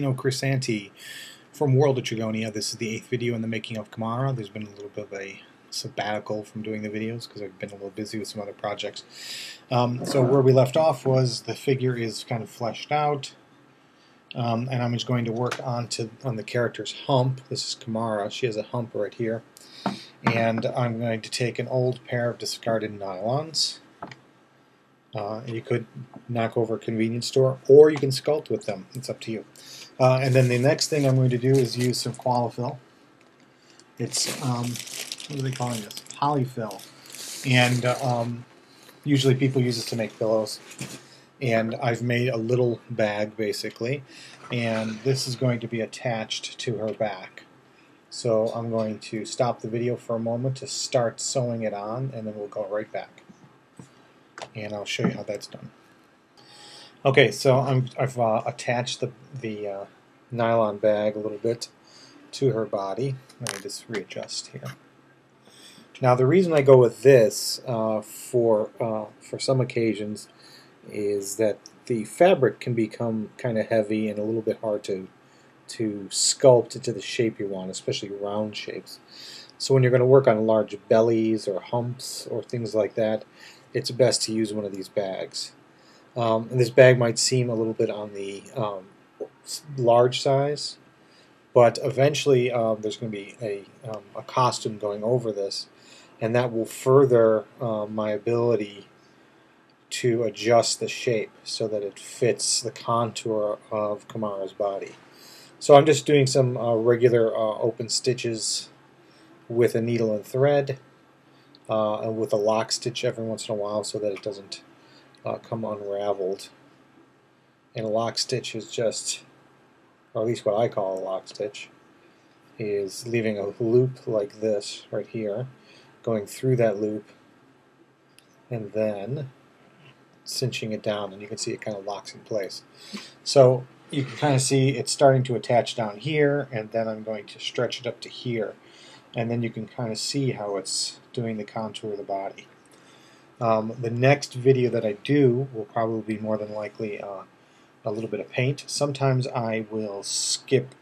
Crisanti from World of Trigonia. This is the 8th video in the making of Kamara. There's been a little bit of a sabbatical from doing the videos because I've been a little busy with some other projects. So where we left off was the figure is kind of fleshed out, and I'm just going to work on the character's hump. This is Kamara. She has a hump right here, and I'm going to take an old pair of discarded nylons. You could knock over a convenience store, or you can sculpt with them. It's up to you. And then the next thing I'm going to do is use some Qualifill. It's, what are they calling this? Polyfill. And usually people use this to make pillows. And I've made a little bag, basically. And this is going to be attached to her back. So I'm going to stop the video for a moment to start sewing it on, and then we'll go right back. And I'll show you how that's done. Okay, so I've attached the nylon bag a little bit to her body. Let me just readjust here. Now the reason I go with this for some occasions is that the fabric can become kind of heavy and a little bit hard to sculpt into the shape you want, especially round shapes. So when you're going to work on large bellies or humps or things like that, it's best to use one of these bags. And this bag might seem a little bit on the large size, but eventually there's going to be a costume going over this, and that will further my ability to adjust the shape so that it fits the contour of Kamara's body. So I'm just doing some regular open stitches with a needle and thread, and with a lock stitch every once in a while so that it doesn't come unraveled. And a lock stitch is just, or at least what I call a lock stitch, is leaving a loop like this right here, going through that loop, and then cinching it down, and you can see it kind of locks in place. So you can kind of see it's starting to attach down here, and then I'm going to stretch it up to here, and then you can kind of see how it's doing the contour of the body. The next video that I do will probably be more than likely a little bit of paint. Sometimes I will skip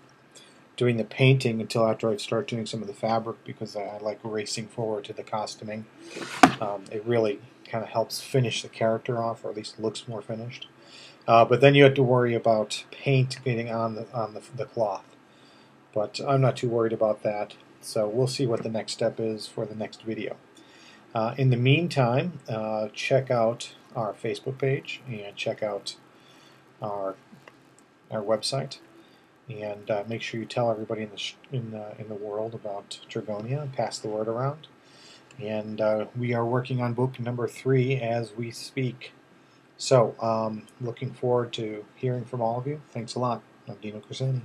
doing the painting until after I start doing some of the fabric because I like racing forward to the costuming. It really kind of helps finish the character off, or at least looks more finished. But then you have to worry about paint getting on the cloth. But I'm not too worried about that. So we'll see what the next step is for the next video. In the meantime, check out our Facebook page and check out our website, and make sure you tell everybody in the world about Trigonia and pass the word around. And we are working on book number 3 as we speak. So looking forward to hearing from all of you. Thanks a lot. I'm Dino Crisanti.